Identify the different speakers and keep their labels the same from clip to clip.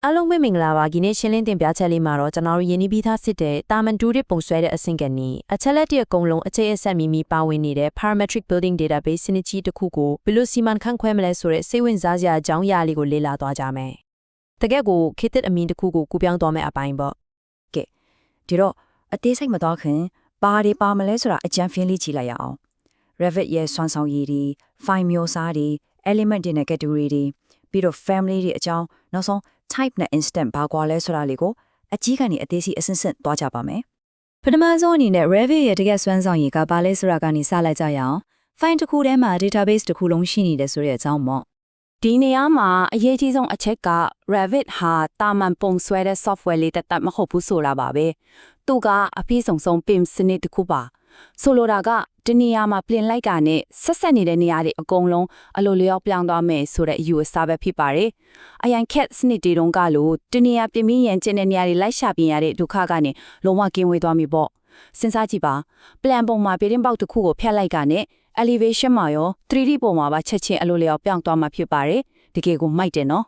Speaker 1: အားလုံးပဲမင်္ဂလာပါဒီနေ့ရှင်းလင်းတင်ပြချက်လေးမှာတော့ကျွန်တော်တို့ယင်းနှီးပြီးသားစစ်တဲ့တာမန်တူတဲ့ပုံဆွဲတဲ့အဆင့်ကနေအချက်လက်တွေအကုန်လုံးအခြေအဆက်မိမိပါဝင်နေတဲ့ parametric building database စနစ်ကြီးတစ်ခုကိုဘယ်လိုစီမံခန့်ခွဲမလဲဆိုတဲ့စိတ်ဝင်စားစရာအကြောင်းအရာလေးကိုလေ့လာသွားကြမယ်။တကယ့်ကိုခေတ်သစ်အမည်တစ်ခုကိုကူပြောင်းသွားမယ့်အပိုင်းပေါ့။
Speaker 2: ကဲဒီတော့အသေးစိတ်မသွားခင်ဘာတွေပါမလဲဆိုတာအကြံဖင်းလေးကြည့်လိုက်ရအောင် Revit ရဲ့စွမ်းဆောင်ရည်တွေ file မျိုးစားတွေ element တွေနဲ့ category တွေပြီးတော့ family တွေအကြောင်းနောက်ဆုံး type နဲ့ instant ဘာကွာလဲဆိုတာလေးကိုအကြီးကနေအသေးစိတ်အဆင့်ဆင့်သွားကြပါမယ်ပထမဆုံးအနေနဲ့ Revit ရဲ့တကယ်စွမ်းဆောင်ရည်ကဘာလဲဆိုတာကနေစလိုက်ကြရအောင် file တစ်ခုထဲမှာ database တစ်ခုလုံးရှိနေတယ်ဆိုတဲ့အကြောင်းပေါ့ဒ
Speaker 1: ီနေရာမှာအရေးကြီးဆုံးအချက်က Revit ဟာတာမန်ပုံဆွဲတဲ့ software လေးတစ်မဟုတ်ဘူးဆိုတာပါပဲသူကအပြည့်စုံဆုံး PIM စနစ်တစ်ခုပါဆိုလိုတာကဒီနေရာမှာပြင်လိုက်တာနဲ့ဆက်ဆက်နေတဲ့နေရာတွေအကုန်လုံးအလိုလျောက်ပြောင်းသွားမယ်ဆိုတဲ့အယူအဆပဲဖြစ်ပါတယ်အရင်ခက်စနစ်တွေတုန်းကလို့ဒီနေရာပြင်ပြီးရန်ကျင်တဲ့နေရာတွေလိုက်ရှာပြင်ရတဲ့ဒုက္ခကနေလုံးဝကင်းဝေးသွားပြီပေါ့စဉ်းစားကြည့်ပါ plan ပုံမှာပြင်ပေါက်တစ်ခုကိုဖျက်လိုက်တာနဲ့ elevation မှာရော 3D ပုံမှာပါချက်ချင်းအလိုလျောက်ပြောင်းသွားမှာဖြစ်ပါတယ်တကယ်ကိုမိုက်တယ်နော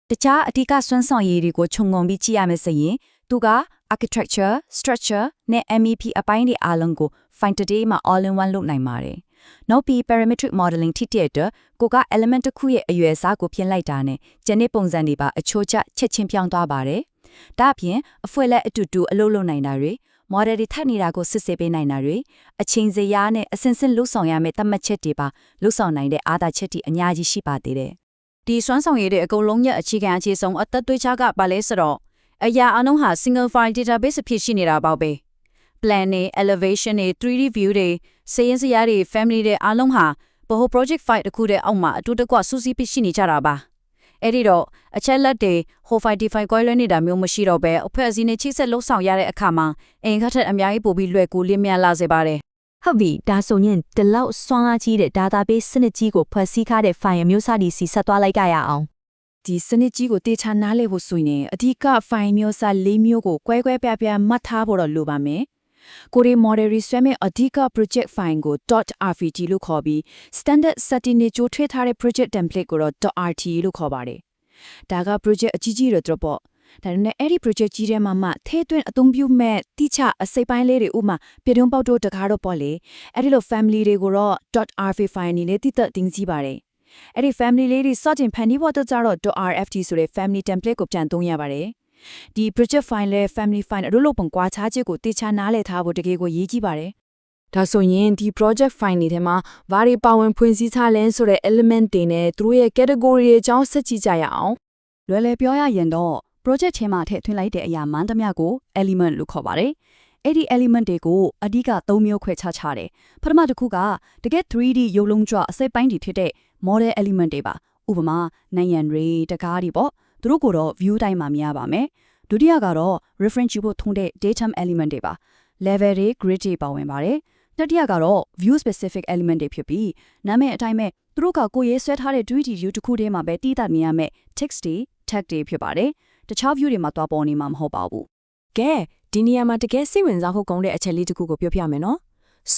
Speaker 1: ်တ
Speaker 2: ခြားအဓိကစွမ်းဆောင်ရည်တွေကိုခြုံငုံပြီးကြည့်ရမယ်ဆိုရင်သူက architecture, structure နဲ့ MEP အပိုင်းတွေအားလုံးကို Find Today မှာ all in one လုပ်နိုင်ပါတယ်။နောက်ပြီး parametric modeling ထိတဲ့အတွက်ကိုက element တစ်ခုရဲ့အရွယ်အစားကိုပြင်လိုက်တာနဲ့ကျန်တဲ့ပုံစံတွေပါအချိုးကျချက်ချင်းပြောင်းသွားပါတယ်။ဒါ့အပြင်အဖွဲလက်အတူတူအလုပ်လုပ်နိုင်တာတွေ model တွေထပ်နေတာကိုစစ်ဆေးပေးနိုင်တာတွေအချိန်စရာနဲ့အစင်စင်လှုပ်ဆောင်ရမယ့်သတ်မှတ်ချက်တွေပါလှုပ်ဆောင်နိုင်တဲ့အားသာချက်တွေအများကြီးရှိပါသေးတယ်
Speaker 1: ။ဒီစွမ်းဆောင်ရည်တွေအကုန်လုံးရဲ့အခြေခံအခြေဆုံးအသက်သွေးချကပါလဲဆိုတော့အရာအလုံးဟာ single file database ဖြစ်ရှိနေတာပေါ့ပဲ။ plan နဲ့ elevation နဲ့ 3D view တွေစရင်စရာတွေ family တွေအားလုံးဟာဘဟို project file တစ်ခုတည်းအောက်မှာအတူတကွစူးစီးပြီးရှိနေကြတာပါ။အဲ့ဒီတော့အချက်လက်တွေ whole file define ကွဲလွဲနေတာမျိုးမရှိတော့ပဲအဖွဲ့အစည်းနဲ့ချိတ်ဆက်လှုပ်ဆောင်ရတဲ့အခါမှာအင်္ဂါထက်အများကြီးပိုပြီးလွယ်ကူလျင်မြန်လာစေပါတယ်
Speaker 2: ။ဟုတ်ပြီဒါဆိုရင်ဒီလောက်စွမ်းအားကြီးတဲ့ database စနစ်ကြီးကိုဖွဲ့စည်းထားတဲ့ file မျိုးစားတွေစီဆက်သွားလိုက်ကြရအောင်ဒီစနစ်ကြီးကိုတေချာနားလည်ဖို့ဆိုရင်အဓိက file မျိုးစား၄မျိုးကိုကွဲကွဲပြားပြားမှတ်ထားဖို့တော့လိုပါမယ်။ကိုရီ model တွေဆွဲမဲ့အဓိက project file ကို .rpg လို့ခေါ်ပြီး standard setting နဲ့ကြိုထွေးထားတဲ့ project template ကိုတော့ .rte လို့ခေါ်ပါတယ်။ဒါက project အကြီးကြီးတွေတော့ပေါ့။ဒါနဲ့အဲ့ဒီ project ကြီးထဲမှာမှထဲသွင်းအသုံးပြုမဲ့တိကျအစိပ်ပိုင်းလေးတွေဥမာပြည်တွင်းပေါက်တို့တကားတော့ပေါ့လေ။အဲ့ဒီလို family တွေကိုတော့ .rv file နဲ့တိတက်တင်ကြည့်ပါတယ်။အဲ့ဒီ family လေးတွေစော့တင်ဖန်တီးဖို့တော့ကြတော့ .rft ဆိုတဲ့ family template ကိုပြန်သုံးရပါတယ်။ဒီ project file နဲ့ family file အလိုလိုပုံကွာခြားချက်ကိုတေချာနားလည်ထားဖို့တကယ်ကိုရေးကြည့်ပါတယ်
Speaker 1: ။ဒါဆိုရင်ဒီ project file တွေထဲမှာဘာတွေပါဝင်ဖွင့်စည်းထားလဲဆိုတဲ့ element တွေနဲ့သူတို့ရဲ့ category တွေအကြောင်းဆက်ကြည့်ကြရအောင်
Speaker 2: ။လွယ်လွယ်ပြောရရင်တော့ project ထဲမှာထည့်သွင်းလိုက်တဲ့အရာမှန်သမျှကို element လို့ခေါ်ပါတယ်။အဲ့ဒီ element တွေကိုအဓိက၃မျိုးခွဲခြားထားတယ်။ပထမတစ်ခုကတကယ် 3D ရုပ်လုံးကြွအစိပ်ပိုင်းတွေဖြစ်တဲ့ model element တွေပါဥပမာနိုင်ရန်တွေတကားတွေပေါ့သူတို့ကိုတော့ view တိုင်းမှာမြင်ရပါမယ်ဒုတိယကတော့ reference ယူဖို့ထုံးတဲ့ datum element တွေပါ level တွေ grid တွေပါဝင်ပါတယ်တတိယကတော့ view specific element တွေဖြစ်ပြီးနာမည်အတိုင်းပဲသူတို့ကကိုယ်ရေးဆွဲထားတဲ့ 3D view တစ်ခုတည်းမှာပဲတည်တတ်မြင်ရမယ့် text တွေ tag တွေဖြစ်ပါတယ်တခြား view တွေမှာတွားပေါ်နေမှာမဟုတ်ပါဘူးက
Speaker 1: ဲဒီနေရာမှာတကယ်စိတ်ဝင်စားဖို့ကောင်းတဲ့အချက်လေးတစ်ခုကိုပြောပြမယ်နော်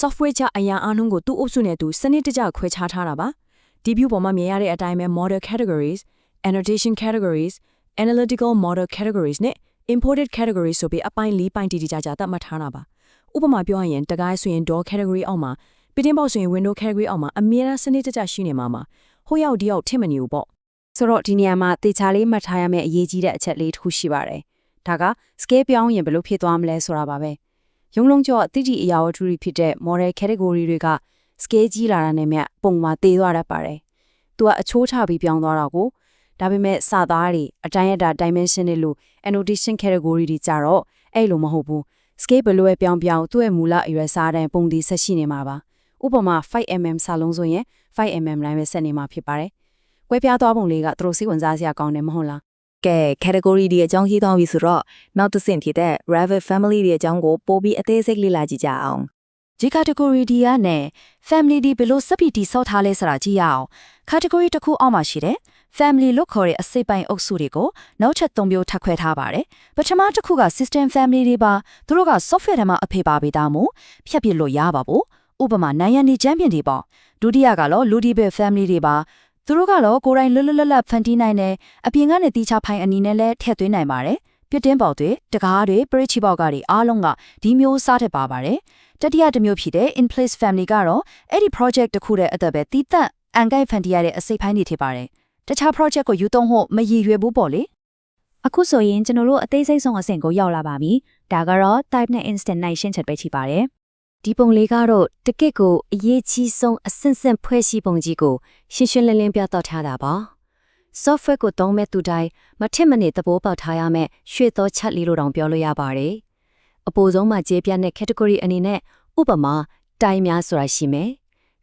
Speaker 1: software ချအရာအနှုံးကိုသူ့အုပ်စုနဲ့သူစနစ်တကျခွဲခြားထားတာပါဒီ view ပေါ်မှာမြင်ရတဲ့အတိုင်းပဲ model categories, annotation categories, analytical model categories နဲ့ imported categories ဆိုပြီးအပိုင်း၄ပိုင်းတည်တည်ကြကြသတ်မှတ်ထားတာပါဥပမာပြောရရင်တကိုင်းဆိုရင် door category အောက်မှာပြတင်းပေါက်ဆိုရင် window category အောက်မှာအမြဲတမ်းစနစ်တကျရှိနေမှာဟိုရောက်ဒီရောက်ထင်မနေဘူးပေါ့ဆိုတော့ဒီနေရာမှာတေချာလေးမှတ်ထားရမယ့်အရေးကြီးတဲ့အချက်လေးတစ်ခုရှိပါတယ်ဒါက scale ပြောင်းရင်ဘယ်လိုဖြစ်သွားမလဲဆိုတာပါပဲရုံလုံးကျော်တိတိအရာဝတ္ထုတွေဖြစ်တဲ့ model category တွေကscale ကြီးလာတာနဲ့မြပုံမှာတေးသွားတတ်ပါတယ်။သူကအချိုးချပြီးပြောင်းသွားတာကိုဒါပေမဲ့စာသားတွေအတိုင်းအတာ dimension တွေလို့ annotation category တွေကြတော့အဲ့လိုမဟုတ်ဘူး။ scale ဘယ်လိုပဲပြောင်းသူ့ရဲ့မူလအရွယ်စားတိုင်းပုံဒီဆက်ရှိနေမှာပါ။ဥပမာ 5mm စာလုံးဆိုရင် 5mm တိုင်းပဲဆက်နေမှာဖြစ်ပါတယ်။ကွဲပြားသွားပုံလေးကသူတို့စိတ်ဝင်စားစရာကောင်းတယ်မဟုတ်လား
Speaker 2: ။ကဲ category တွေအကြောင်းကြီးသွားပြီဆိုတော့နောက်တစ်ဆင့်ဖြစ်တဲ့ Revit family တွေအကြောင်းကိုပိုပြီးအသေးစိတ်လေ့လာကြည့်ကြအောင်။ဒီ category တွေနဲ့ family တွေဘယ်လိုစပ်ပြီးတိစောက်ထားလဲဆိုတာကြည့်ရအောင် category တစ်ခုအောက်မှာရှိတဲ့ family လို့ခေါ်တဲ့အစိပ်ပိုင်းအုပ်စုတွေကိုနောက်ထပ်၃မျိုးထပ်ခွဲထားပါတယ်ပထမတစ်ခုက system family တွေပါသူတို့က software ထဲမှာအဖေပါပေးတာမို့ဖြတ်ပြလို့ရပါဘူးဥပမာနိုင်ရန်နေချမ်းပြင်တွေပေါ့ဒုတိယကတော့ ludibel family တွေပါ သူတို့ကတော့ကိုယ်တိုင်လွတ်လွတ်လပ်လပ်ဖန်တီးနိုင်တဲ့အပြင်ကနေတီချဖိုင်အနေနဲ့လည်းထည့်သွင်းနိုင်ပါတယ်ပြတင်းပေါက်တွေတကားတွေပရိချီပေါက်ကတွေအားလုံးကဒီမျိုးစားထက်ပါပါတယ်တတိယတစ်မျိုးဖြစ်တဲ့ in place family ကတော့အဲ့ဒီ project တစ်ခုရဲ့အသက်ပဲတီးတန့်အန်ကိုက်ဖန်တီးရတဲ့အစိပ်ပိုင်းတွေဖြစ်ပါတယ်တခြား project ကိုယူသုံးဖို့မရည်ရွယ်ဘူးပေါ့လေအခုဆိုရင်ကျွန်တော်တို့အသေးစိတ်ဆုံးအဆင့်ကိုရောက်လာပါပြီဒါကတော့ type နဲ့ instant နိုင်ရှင်းချက်ပဲဖြစ်ပါတယ်
Speaker 1: ဒီပုံလေးကတော့တကယ့်ကိုအရေးကြီးဆုံးအဆင့်ဆင့်ဖွဲ့စည်းပုံကြီးကိုရှင်းရှင်းလင်းလင်းပြသထားတာပါ software ကိုသုံးမဲ့သူတိုင်းမထစ်မနေသဘောပေါက်ထားရမယ့်ရွှေသောချက်လေးလိုတောင်ပြောလို့ရပါတယ်အပိုဆုံးမှာကျေးပြတ်တဲ့ category အနေနဲ့ဥပမာတိုင်းများဆိုတာရှိမယ်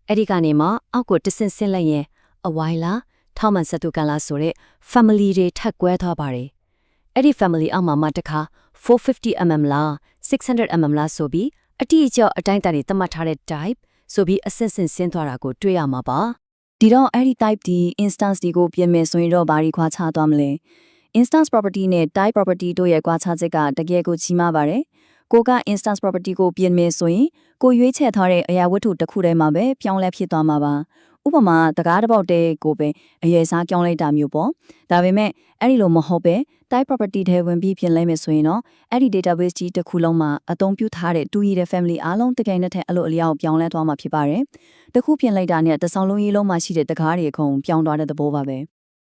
Speaker 1: အဲ့ဒီကနေမှအောက်ကိုတဆင့်ဆင့်လိုက်ရင်အဝိုင်းလားထောက်မှန်ဆက်သူကလားဆိုတဲ့ family တွေထပ်ကွဲသွားပါတယ်အဲ့ဒီ family အောက်မှာမှတခါ 450mm လား 600mm လားဆိုပြီးအတိအကျအတိုင်းအတာတွေသတ်မှတ်ထားတဲ့ type ဆိုပြီးအဆင့်ဆင့်ဆင်းသွားတာကိုတွေ့ရမှာပါ
Speaker 2: ဒီတော့အဲ့ဒီ type ဒီ instance ဒီကိုပြင်မယ်ဆိုရင်တော့ဘာတွေခွာခြားသွားမလဲ instance property နဲ့ type property တို့ရဲ့ခွာခြားချက်ကတကယ်ကိုကြီးမားပါတယ်ကိုက instance property ကိုပြင်မယ်ဆိုရင်ကိုရွေးချယ်ထားတဲ့အရာဝတ္ထုတစ်ခုထဲမှာပဲပြောင်းလဲဖြစ်သွားမှာပါဥပမာတကားတစ်ပေါက်တည်းကိုပဲအရွယ်စားပြောင်းလိုက်တာမျိုးပေါ့ဒါပေမဲ့အဲ့ဒီလိုမဟုတ်ပဲ type property ထဲဝင်ပြီးပြင်လဲမယ်ဆိုရင်တော့အဲ့ဒီ database ကြီးတစ်ခုလုံးမှာအသုံးပြုထားတဲ့တူရည်တဲ့ family အားလုံးတကယ်နဲ့အလိုအလျောက်ပြောင်းလဲသွားမှာဖြစ်ပါတယ်တခုပြင်လိုက်တာနဲ့တစ်ဆောင်လုံးကြီးလုံးမှာရှိတဲ့တကားတွေအကုန်ပြောင်းသွားတဲ့သဘောပါပဲ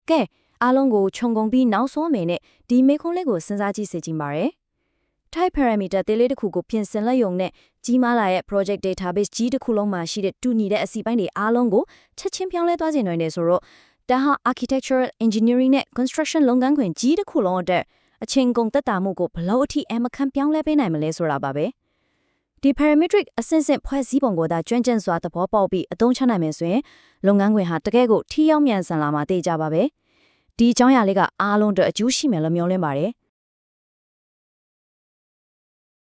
Speaker 1: ကဲအားလုံးကိုခြုံငုံပြီးနောက်ဆုံးမယ်နဲ့ဒီမေခွန်းလေးကိုစဉ်းစားကြည့်စေချင်ပါတယ်type parameter သေးလေးတစ်ခုကိုပြင်ဆင်လိုက်ရုံနဲ့ကြီးမားလာရဲ့ project database ကြီးတစ်ခုလုံးမှာရှိတဲ့တူညီတဲ့အစီပိုင်းတွေအားလုံးကိုချက်ချင်းပြောင်းလဲသွားစေနိုင်တယ်ဆိုတော့ဒါဟာ architectural engineering နဲ့ construction လုပ်ငန်းခွင်ကြီးတစ်ခုလုံးအတွက်အချိန်ကုန်သက်သာမှုကိုဘယ်လောက်အထိအမခံပြောင်းလဲပေးနိုင်မလဲဆိုတာပါပဲဒီ parametric အဆင့်ဆင့်ဖွဲ့စည်းပုံကိုသာကျွမ်းကျင်စွာသဘောပေါက်ပြီးအသုံးချနိုင်မယ်ဆိုရင်လုပ်ငန်းခွင်ဟာတကယ်ကိုထိရောက်မြန်ဆန်လာမှာသိကြပါပဲဒီအကြောင်းအရာလေးကအားလုံးအတွက်အကျိုးရှိမယ်လို့မျှော်လင့်ပါတယ်